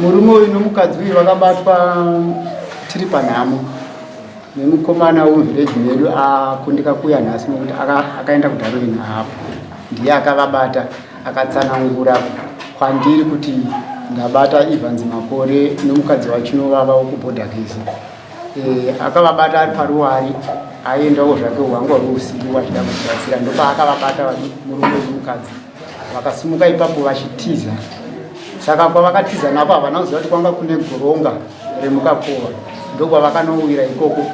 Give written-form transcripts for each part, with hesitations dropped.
Murume uyu nomukadzi vakabatwa tiri panhamo nemukomana wevhireji medu akundika kuya nhasi nokuti akaenda kudharoini hapo ndiye akavabata akatsanangura kwandiri kuti ndabata Evans Makore nomukadzi wachinovava wokubhodhakisi. Akavabata ari paruwari aendawo zvake hwangu rusiku vachida kubatsira ndopaakavabata murume nomukadzi vakasimuka ipapo vachitiza. Saka kwavakatiza napo havana kuziva kuti kwanga kune goronga remukapova ndokwavakanowira ikoko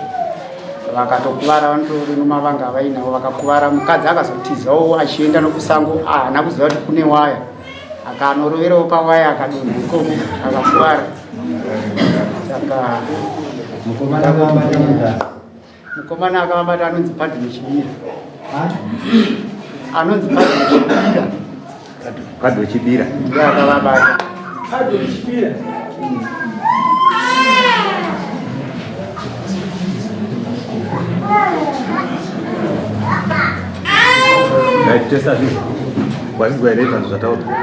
vakatokuvara vanotori nomavanga vainavo vakakuvara. Mukadzi akazotizawo achienda nokusango haana kuziva kuti kune waya akanoroverawo pawaya akadonha ikoko akakuvara. Saka mukomana akavabata anonzi Padre Chibira, anonzi Padre Chibira. Padre Chibira ndiye akavabata. Padre Chibira testa viu quase guarda para já outra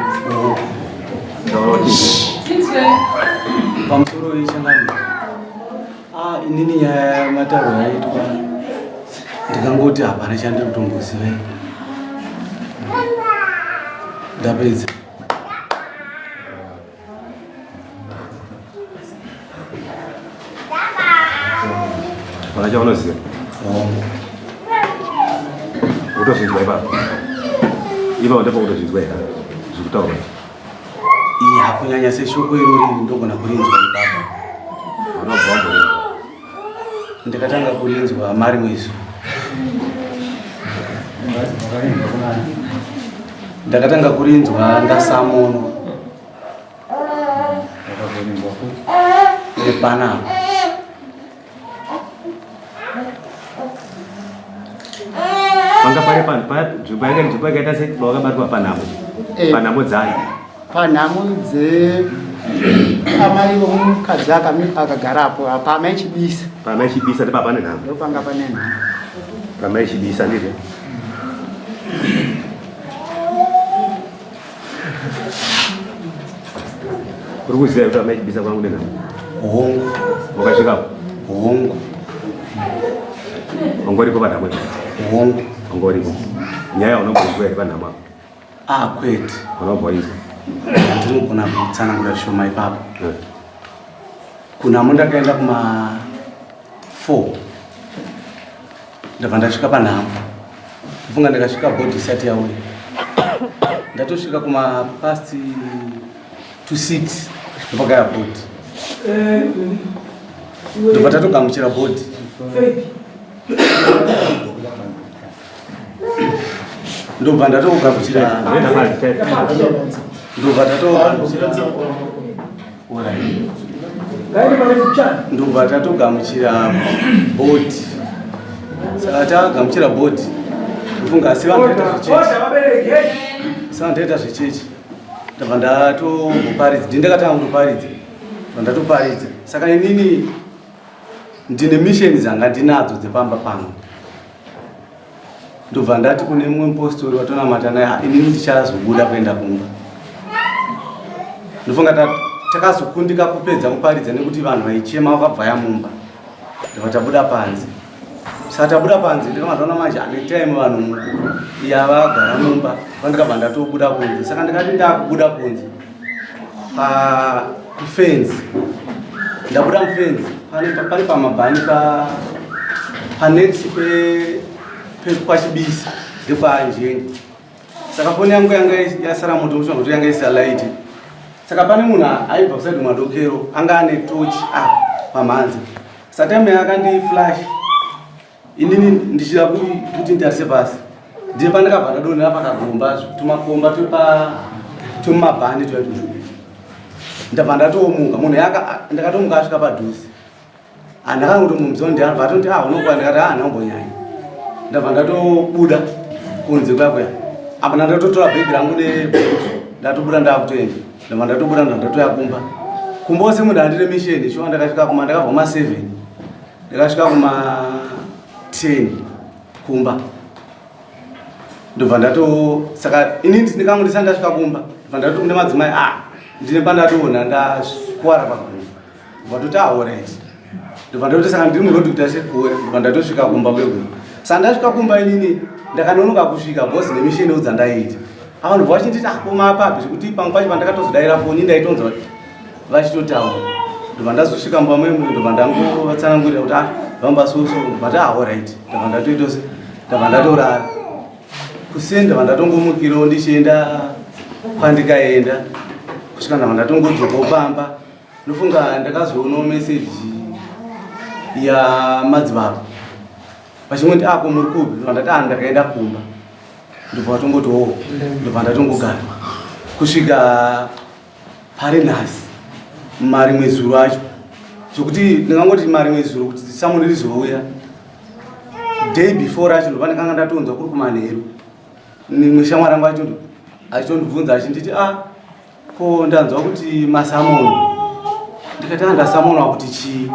pamusoro wechangano inini nyaya yamatarwa yaitwa ndikangoti hapana chandiri kutombozivai ndapedza. Mana unoziva utozvinzwa ipapo ipapo ndipo utozvinzwa here zviri kutaura hakunyanya seshoko irori ndogona kurinzwa ipapo. Ndikatanga kurinzwa mari mwezi ndakatanga kurinzwa ndasamono nepana panga pari nzvimbo yakaita sevakabatwa panhamo dzayo panhamo Pamariro mukadzi akagarapo pamaichibisa ndipo pane nhamo ndopanga pane nhamo pamaichibisa ndizvo. Kuri kuziva kuti pamaichibisa kwangu nenhamo hongu wakasvikapo hongu ongoripo panhamo hongu ongoripo nyaya unombozwa here panhamo apo kwete unobvaizwa ndinogona kutsanangura shoma ipapo. Kunhamo ndakaenda kuma4 ndabva ndasvika panhamo kufunga ndikasvika bhodhi isati yauya ndatosvika kumapast 2:06 ndopagaya bhodhi ndobva tatogamuchira bhodhi ndobva ndatogamuchira ndobva tatogamuchira bhodhi. Saka tagamuchira bhodhi kufunga asi vandoita zvechechi ndabva ndatoparidza ndindakatanga kutoparidza ndatoparidza. Saka inini ndine misheni dzanga ndinadzo dzepamba pangu ndobva ndati kune mumwe mupostori watonamata naye inini ndichazobuda kuenda kumba. Ndofunga takazokundika kupedza kuparidza nekuti vanhu vaichema vakabva yamumba ndobva tabuda panze. Saka tabuda panze ndikamaona manje anetaime vanhu yavagara mumba vandikabva ndatobuda kunze. Saka ndikati ndakubuda kunze kufenzi ndabuda mufenzi pane pamabhani panext pachibisa ndepaanjenga. Saka foni yangu yanga yasara moto ushonga kuti yanga isa light. Saka pane munhu aibva kusadi madokero anga ane torch pamhanza. Satame akandi flash inini ndichida kuti ndarise pasi ndiye pandakabva ndadonera pakagomba tumakomba tumabhandi twaitu ndabva ndatomuka munhu ndakatomuka asvika padhuze andakangotomumudza kuti ndianobva atoti unokwa ndikati nhambonyanya ndabva ndatobuda kunze kwakuya apa ndatotora bhegi rangu nebhegi ndatobuda ndakutoenda ndabva ndatobuda ndatoya kumba ose munhu andine misheni shuwa ndakasvika ndakabva kuma7 ndakasvika kuma10 kumba ndobva saka ini ndikango ndisati ndasvika kumba ndobva ndatokunde madzimai ndine pandatoona ndakuwara pagomba ndobva toti alright ndobva ndoti saka ndiri murodhikta sekure ndobva ndatosvika kumba kwegomba saka ndasvika kumba inini ndakanonoka kusvika bhosi nemisheni dzandaita ava ndobva vachinditi koma apapi zvekuti pamwe pacho pandakatozodaira foni ndaitonza kuti vachitotaura ndobva ndazosvika mumba memwe ndobva ndangovatsanangurira kuti vamba soso ndobva ti alright ndobva ndatoitose ndobva ndatorara kusenda ndobva ndatongomukirawo ndichienda kwandikaenda kusvika ndobva ndatongodzokawo pamba ndofunga ndakazoonawo meseji yamadzibaba vachingoti ako muri kupi ndobva ndati ndakaenda kumba ndobva vatongotiwo ndobva ndatongogara kusvika pari nhasi marimwe zuro acho zvokuti ndingangoti marimwe zuro kuti samuni rizouya day before acho ndobva ndikanga ndatonzwa kuri kumanheru nimwe shamwari angu achitondibvunza achinditi ko ndanzwa kuti masamono ndikati ndasamonwa kuti chii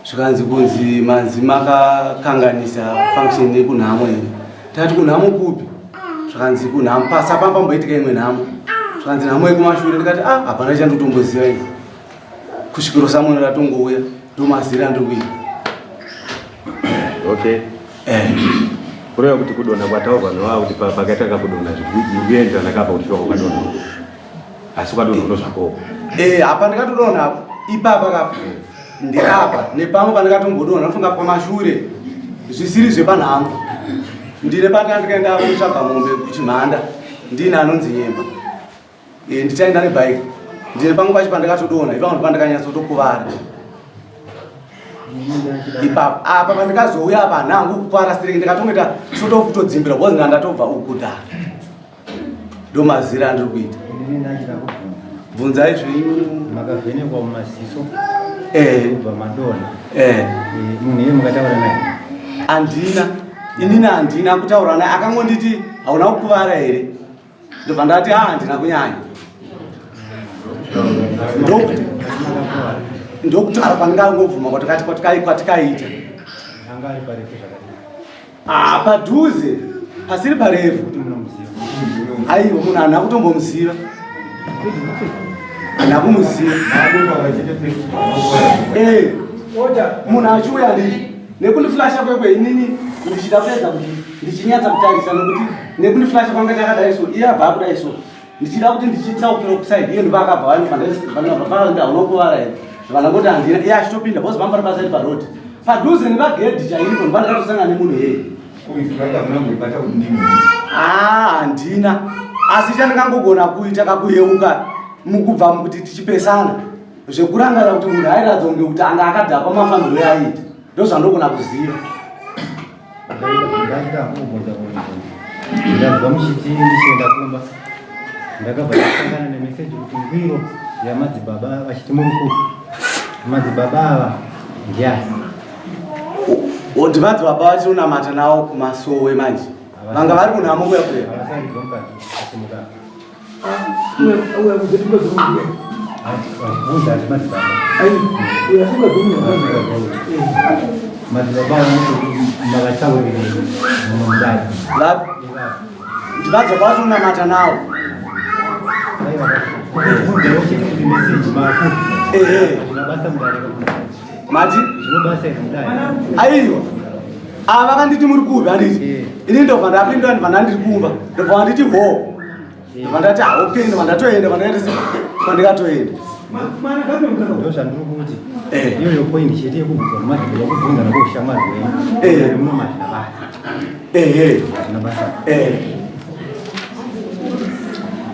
zvikanzi kunzi manzi makakanganisa function yekunhamo ine ndikati kunhamo kupi zvikanzi kunhamo pasapa pamboitika imwe nhamo zvikanzi nhamo yekumashure ndikati hapana chandotomboziva ine kusvikiro samono ratongouya ndomazira ndikuita okay kureva kuti kudonha kwataurwa nevavo kuti pakaita kakudonha zvikuenderana kapa kuti shoko ukadonha asi ukadonha unozvakopo apa ndikatodonha ipapa kapo ndeapa nepamwe pandikatongodonha nofunga pamashure zvisiri zvepanhamo ndine paka ndikaenda kutsvaga mombe kuchimhanda ndine anonzi Nyemba ndichaenda nebhaiki ndine pamwe pacho pandikatodonha ipamwe pandikanyatsotokovara ipapa apa pandikazouya apa nhangu kukuvara sireki ndikatongoita sotokutodzimbira bhozi ndandatobva ukudhara ndomazira andiri kuita bvunzai zvenyu makavhenekwa mumaziso kubva madonha munhu iye mukataura naye inini handina kutaura naye akangonditi hauna kukuvara here ndobva ndati handina kunyanya ndokutaura pandingangovhuma kwatikaita padhuze pasiri parefu aiwa munhu hana kutombomuziva hana kumuziva munhu achiuya ndii nekundiflasha kwekwe inini ndichida kuedza kuti ndichinyatsa kutarisa nekuti nekundiflasha kwanga takadai so iye abva kudai so ndichida kuti ndichitsaukira kusaidi iye ndobva akabva vanaunokovara here vanangoti handina iye achitopinda bhozi vamba ribasari parodi padhuze nevagedhi chairipo ndobva ndakatosangana nemunhu yeye handina asi chandingangogona kuita kakuyeuka mukubva kuti tichipesana zvekurangara kuti munhu airatidza kunge kuti anga akadhakwa mafambiro eaita ndozvandogona kuziva ndabva muchiti ndichienda kumba ndakabva ndasangana nemeseji kuti ngwiro yamadzibaba vachiti muri kupi madzibaba ava ndiani oti madzibaba vachionamata nawo kumasowe manje vanga vari kunhamo kuya kuya ndivadzibaba vachionamata nawo mati aiwa vakanditi muri kupi handiti ini ndobva ndapindura ndibva ndandiri kumba ndobva ndanditi ho ndobva ndati ok ndobva ndatoenda kwandikatoenda ndozvandiri kuti iyoyo point chete yekubvunza nemadzibaba kubvunza nakoushamwari wenyu munomatina basa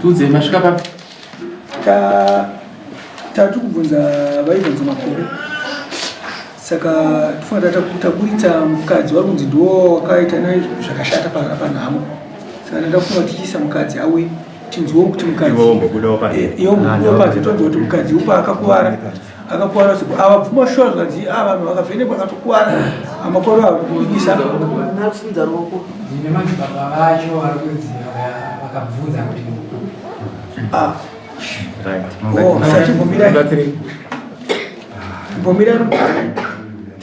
tudze masvika papi tatu kubvunza vaibvunza makore saka tofanira takuita mukadzi wari kunzi ndiwo wakaita naye zvakashata panhamo. Saka ndafunga kuti tichiisa mukadzi auye tinzwewo kuti mukadzi tonzwa kuti mukadzi upa akakuwara ava pfuma shora zvazi vanhu vakavhenekwa akatokuwara amakoro avo kuisa nakusimudza ruoko ndine madzibaba vacho vari kuziva vakabvunza kuti mbomira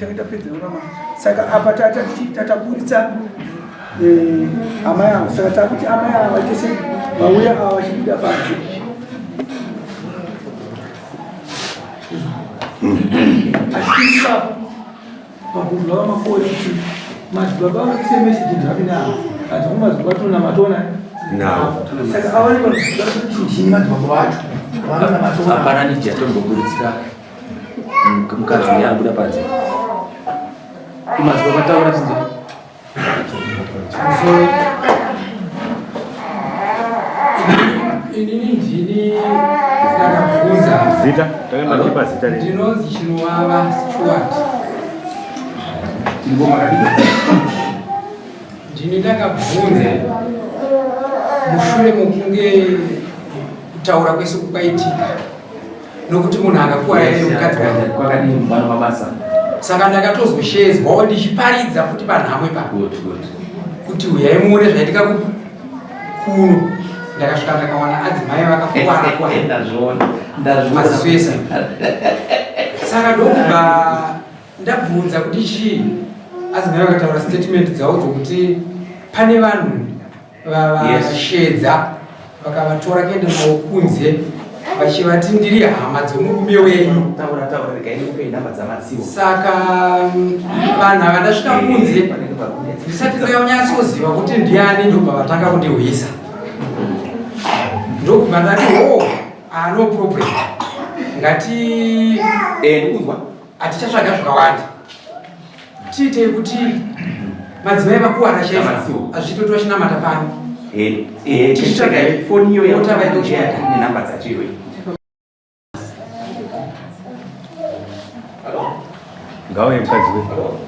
takatapedza urama. Saka apa tataburitsa hama yavo. Saka takuti hama yavo vachese vauya ava vachibuda panze. Achisa pabundu lava makore kuti madzibaba vakise meseji nhavi navo adziko madzibaba tona matona saka avaoneka kuti chini madzibaba vacho vanona matona hapana niji yatomboburitsira mukadzi uya ari kuda panze kumadzibaba taura chinzi inini ndini ndakabvunza zita takanachipa zita ndinonzi Chinovava Stuart. Ndini ndakabvunza mushure mokunge kutaura kwese kwaitika nokuti munhu akakuwara ere mukadzi kwakadini mubano mabasa. Saka ndakatozosheedzwawo ndichiparidza futi panhamo ipapo kuti uyai muone zvaitika kuno. Ndakasvika ndakawana adzimai vakakuwara maziso. Saka ndokubva ndabvunza kuti chii. Adzimai vakataura statement dzavo dzokuti pane vanhu vavashedza vakavatora kuenda navo kunze vachivati ndiri hama dzomurume wenyu. Saka vanhu ava ndasvika kunze ndisati ndanyatsoziva kuti ndiani ndobva vatanga kundihwisa. Ndokubva ndati no problem. Ngati hatichatsvaga zvakawanda. Tiite kuti madzimai vakuwara chaizvo hazvitoti vachinamata pano. Tichitsvaga foni iyo yotavaitochata nenhamba dzacho. ngauye mukadzi wedu.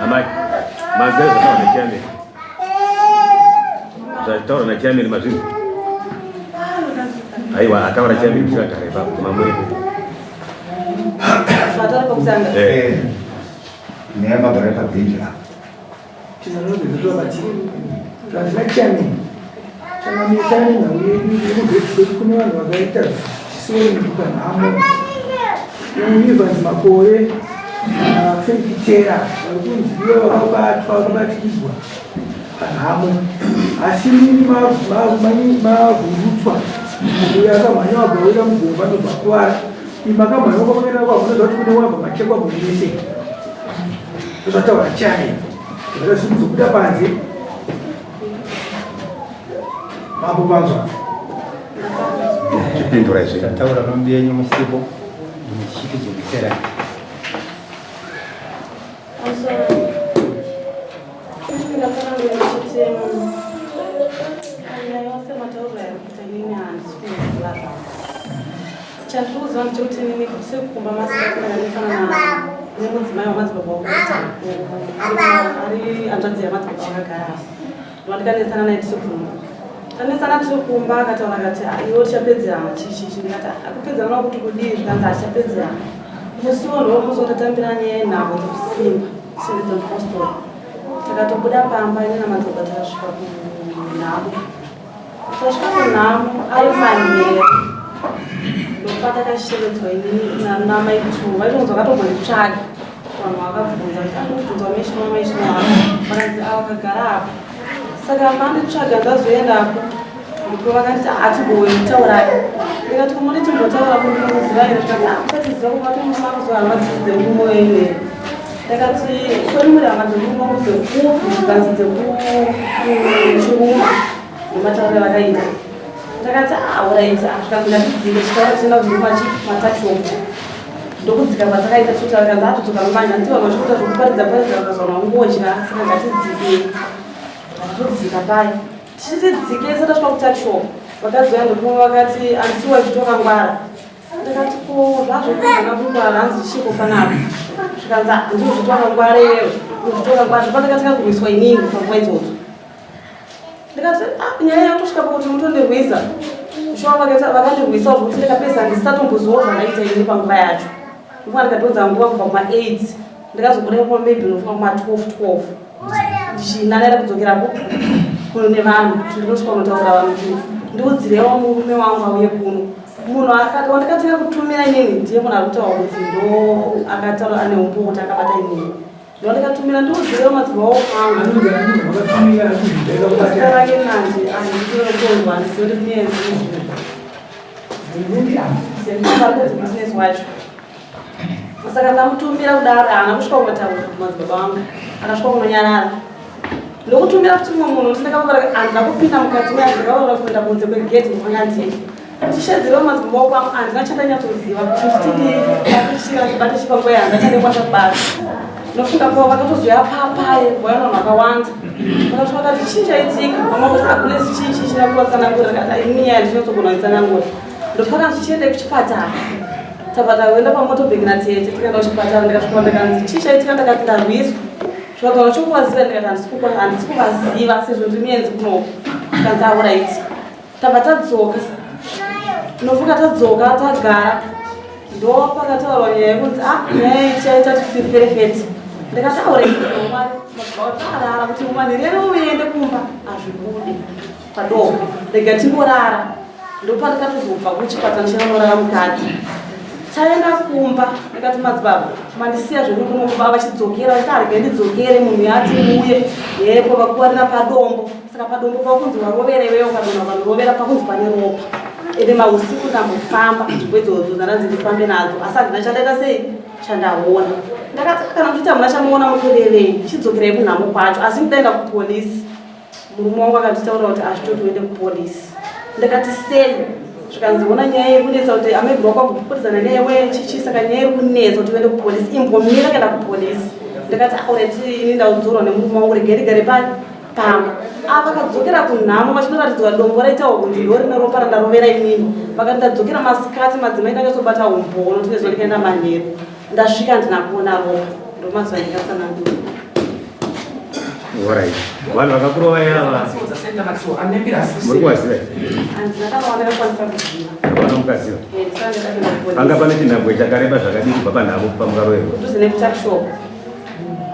Amai, mazai zataura nachiameni. Zataura nachiameni mazvinhu. Aiwa, ataura chiameni kuchakagara ipapo mamuri. Nemagara pabhija. kune vanhu vakaita zvisonduka nhamo neunivhasi makore mafekitera vari kunziviwa vakabatwa vakabatikidzwa panhamo asi mini mavhurutswa uyo akamhanya wagawira mugomba nobvakuwara imakamhanya kwakaenda kwamunoziva kuti kune wabva machekwa muese tozvataura chai zvakasimuzokuda panze mambo panzwa chipindura izvi tataura nombenyu musipo ndichiti jekisera chandikuudzwa ndechekuti nini sekukumba masikakunaanifanana nemudzimai wamadzibaba wakuita ari hanzvadzi yamadzibaba wakagara ndoandikanetsana naye tirikumba tanesana tirikumba akataura akati iwo tichapedza chichi ndikati akupedza nao kuti kudii zvikanzi achapedza musiwo ndomusi watatambira nyaya yenhamo dzekusimba sendedzonpostori takatobuda pamba ine namadzibaba takasvika kunhamo tasvika kunhamo ari manhero ndopatakashevedzwa inini namaitu vaitonzwa katogonditsvaga vanhu vakabvunza kuti andikubvunzwa maishino vakanzi avakagara apo saka manditsvaga ndazoendapo ndipo vakanditi hatigowetaurayo ndikati kumone timbotaura kundinoziva ire tikati usatiziva kumati musamakuzohama dzidzi dzemumo wenyu here ndakati kwenumuri vakadzomuma kuzekuganzi dzekuchiruma nematauro vakaita ndakati auraita zvikanzindatidzike chitaura tienda kuzoruma chimatashopu ndokudzika kwatakaita chitaura kanzi atotokamumanya ndivanwa chikuita zvokuparidza paridza vakazona ngozha saka ngatidzike ngatodzika paya tichitidzike satasvika kutashopu vakazoya ndokumwe vakati andisiwa zvitokangwara ndakati ko zvazvokuzana kungwara hanzi chiko panapo zvikanzi ndizvo zvitokangwara iwewe zvitokangwara zvapandakatika kurwiswa inini panguva idzodzo ndikati nyaya yakusvika pakuti mutondirwisa shova vakandirwisawo zvokuti ndikapedza ndisatombozvawo zvakaita ini panguva yacho nguva ndikadonza nguva kubva kuma8 ndikazobudapo maybe nofika kuma12 ndichinanaira kudzokerapo kuno nevanhu kuti ndinosvika kunotaura vanhu kuti ndiudzirewo murume wangu auye kuno munhu akati wandikatinga kutumira inini ndiye munhu ari kutaura kuti ndo akataura ane umboti akabata inini ndondikatumira ndiudzirewo madzibhawo angu akarange nanje andinotonzwa ndisoti kunezibusiness wacho saka ndamutumira kudaro haana kusvika kunotaura kumadzibaba vangu akasvika kunonyarara ndokutumira kuti mumwe munhu ndindakamubara handina kupinda mukati meya ndikavaura kuenda kunze kwegeti ndimangandii tichedzero madzibaba kwangu handina chandanyatsoziva kuti nditibate chipangoya handachadekwanza kubata nofunga kuva vakatozoya papaye vayanhu vakawanda vakati vakati chii chaitika vamakuti akulesi chii china kuvatsanangura kati inyaya ndinotsogona itsanangura ndopaka ndichiende kuchipatara tabata kuenda pamotobheki natete tikaenda kuchipatara ndikasvika ndikanzi chii chaitika ndakati ndarwiswa zvakana chokuvaziva ndikati handisi kuvaziva sezvo ndimienzi kunoku tikanzi auraiti tabva tadzoka nofunga tadzoka tagara ndo pakataurwa nyaya yekunzi nyaya ichaita tiferefete ndikataurarara kuti umanirere uende kumba hazvibudi padoko rega timborara ndopandikatozobva kuchipatara ndichananorara mukati taenda kumba ndikati madzibaba mandisiya zvekunokumba vachidzokera vatarige ndidzokere munhu yati uye yepo vakuwarira padombo saka padombo pakunzi waroverewewo padonha vanorovera pakunzi pane ropa ende mausiku ndambofamba nzvimbo dzaranzi ndifambe nadzo asi handina chandaita sei chandaona ndakati kana kuti hamuna chamuona mutorerei ndichidzokerei kunhamo kwacho asi ndaenda kupolisi murume wangu akanditaura kuti hazvitoti uende kupolisi ndakati sei zvikanziona nyaya yekunetsa kuti amegirwa kwakupfuurizana newe chichi saka nyaya iri kunetsa kuti uende kupolisi imbomira kaenda kupolisi ndakati aureti ini ndaudzorwa nemurume wangu regerigare pamba vakadzokera kunhamo vachinoratidza dombo raitawo kuti ndo rine ropa randarovera inini vakati ndadzokera masikati madzimai ndakazobata umbono tinezva ndikaenda manheru ndasvika ndinakuona ropa ndomazuva ndikatsanangura Alright. Vanhu vakakurova yava muri kuvaziva handinakakwanisa kuziva vana mukaziva panga pane chinhambwe chakareba zvakadii kubva panhamo pamukaroverwa tuzi nekutakshop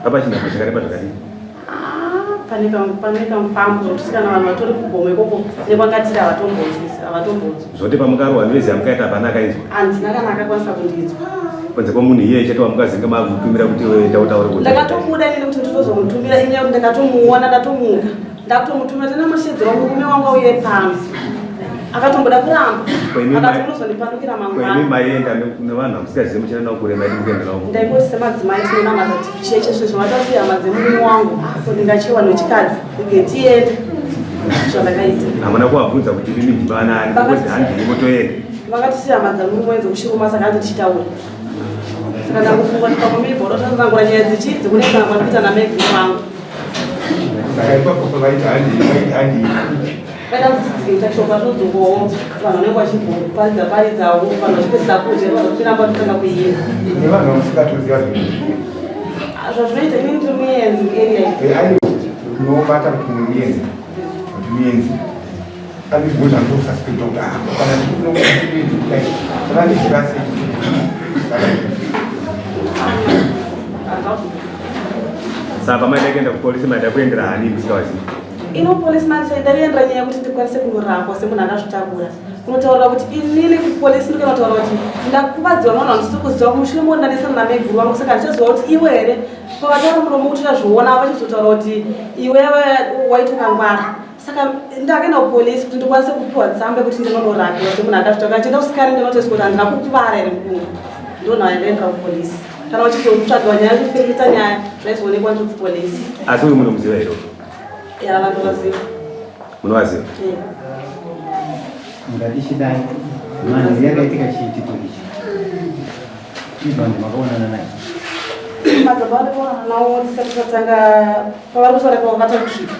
papa chinhambwe chakareba zvakadii pane kamufambo kuti kana vanhu vatori kugoma ikoko nevangatiri havatombonzi zvote pamukarohwa ndivezi amukaita hapana akainzwa handina kana akakwanisa kundinzwa kunze kwomunhu iye chete wamukazinga makutumira kuti tautaure kuti ndakatobuda inini kuti nditozomutumira inyaya kuti ndakatomuona ndatomuka ndakutomutumira tena mushedzero murume wangu auye pano akatomboda kuramba akati unozondipandukira mangwana maenda nevanhu vamusingazivi muchinaenda kurema iti mukuenderawo ndaingoti semadzimai tinonamata cheche sezvo vatati hama dzemurume wangu ko ndingachiwa nechikadzi igetiende zvandakaita hamuna kuvabvunza kuti ini ndivanaani kuti handini motoenda vakati sihama dzamurume wenze kushiruma saka hanzi tichitaura saka ndakufunga kuti pakomibhoro tanangura nyaya dzichidzi kunetsana kwandikuita namegiri wangu saka ipapo vaita handii vaida kudzidzika tachoka todzokowo vanhu vanenge vachiparidzawo vanhu vachipedzisa kudya vazopinamba totanga kuimba nevanhu vamusingatoziva zvazvinoita inini ndiri muyenzi area unobata kuti muyenzi andizvo zvandosaspecta kuti kana ndinoaandizvikase saka maida kuenda kupolisi maida kuendera hani musingavazivi ino polisi ndariendera nyaya yekuti ndikwanise kundorapwa semunhu akazvitakura kunotaurira kuti inini kupolisi ndikanotaura kuti ndakuvadziwa navanhu vandisi kuziva mushure mondanesana nameguru wangu saka ndichaziva kuti iwe here pavataura muromo kuti tazviona vachizotaura kuti iwe waitokangwara saka ndakaenda kupolisi kuti ndikwanise kupiwa tsamba kuti ndinonorapiwa semunhu akazvitakura chienda kusikari ndinotoiswa kuti handina kukuvara here mukungu ndonhau yandaendera kupolisi kana vachitotsvaga nyaya yekufeketa nyaya zvaizoonekwa ndikupolisi. Asi uyu munomuziva here? Ya, vanhu vaziva. Munovaziva? Ngatichidai manje yakaitika chiitiko ichi. Ibvandi makaonana naye. Madzibaba ndikuonana nawo tisati tatanga pavari kutaura pavakata kusvika.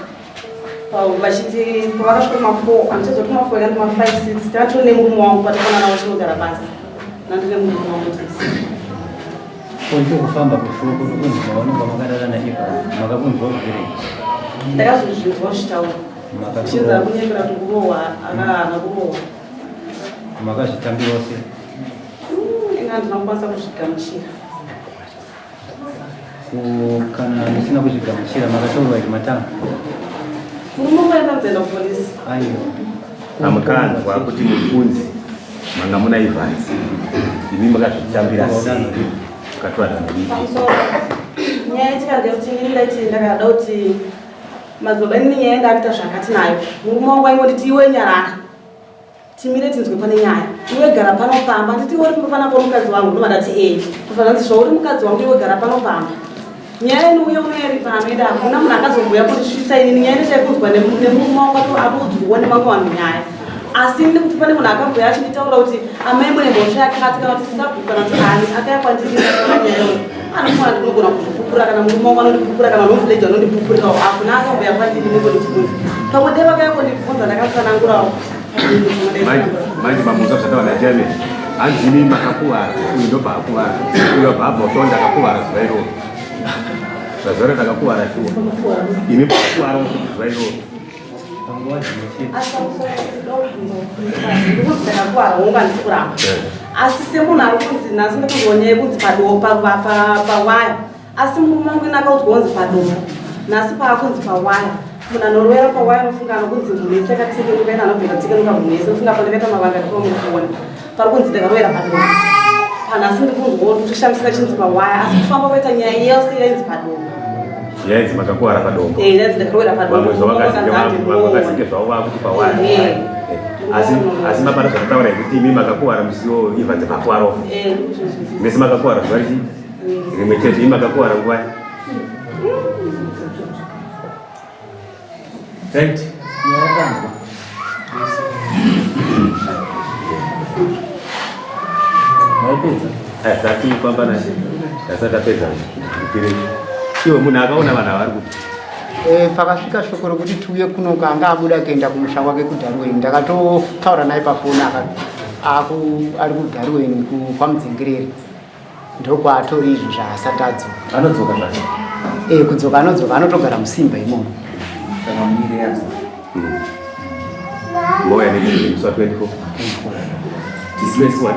Vachiti pavakasvika kuma4 handichazoti kuma4 kana kuma5 6 takato nemurume wangu patakuonana nawo chinogara pasi. Nandine murume wangu tisi. Koncho kufamba kushoko kunzi maonekwa makarara naiva makabunzwa kuzviri. Ndakazvizvinzwa chitaura. Chinza kunyekera kuti kurohwa akahana kurohwa. Makazvitambira wose. Inga ndinokwanisa kuzvigamuchira. Kana musina kuzvigamuchira makataurwa kuti matanga. Murume waenda kudzenda kupolisi. Aiyo. Amukanzwa kuti mukunzi manga muna Evans. Imi makazvitambira sei? Katwada nini? Nyaya itika ndekuti inini ndaiti ndakada kuti madzibaba inini nyaya yanga akuita zvakati nayo. Murume wangu aingoti iwe nyaraka. Timire tinzwe pane nyaya. Iwe gara pano pamba. Nditi uri panapa mukadzi wangu ndova ndati kufanana zvauri mukadzi wangu iwe gara pano pamba. Nyaya ino uye unoyeri pano ida hakuna munhu akazobhuya kuti svitsa inini nyaya ino chaikunzwa nemurume wangu atudzwa nemamwe vanhu nyaya. Asi ndiri kuti pane munhu akabhuya achinditaura kuti amai mune mbozha yakati kana kuti tisabhukana kuti ani akayakwa ndiri nyaya iyo. Anofana ndinogona kuzvipupura kana murume wangu anondipupura kana nomuvileji anondipupurirawo hakuna akabhuya kwandiri nekondichibvunza. Pamwe dei vakayakwa ndibvunza ndakatsanangurawo. Manje mamuza zvatawana cheme hanzini makakuwara uyu ndobva akuwara uyu abva utonda akakuwara zuva iroro zvazora ndakakuwara shuwa ini pakuwara zuva iroro asi semunhu ari kunzi nhasi ndikuzonyaya kunzi pawaya asi murume wangu inakaudzwa kunzi padomo nhasi paakunzi pawaya munhu anorwera pawaya anofunga anokunzi munhu wese akatekenuka ina anobvira tekenuka munhu wese ofunga pandakaita mavanga ndikamukuona pari kunzi ndakarwera padomo panhasi ndikunzwawo kushamisa chinzi pawaya asi kufamba kuita nyaya yose yainzi padomo yainzi makakuwara padomo yainzi ndakarwera padomo vamwe zvavo vakuti pawaya asi mapara zvakataura kuti imi makakuwara musiwo Evans pakuwarawo mese makakuwara zuva richi rimwe chete imi makakuwara nguva right Zati kwamba na sasa pesa kile sio munhu akaona vanhu vari kuti pakasvika shoko rokuti tiuye kuno kanga abuda kuenda kumusha kwake kuDarwin ndakatotaura naye pafoni ari kuDarwin kwamudzengereri ndokwatori izvo zvaasati adzoka Anodzoka zvake? Kudzoka anodzoka anotogara musimba imomo Saka mumire yadzo moya nemusa 24 displaced what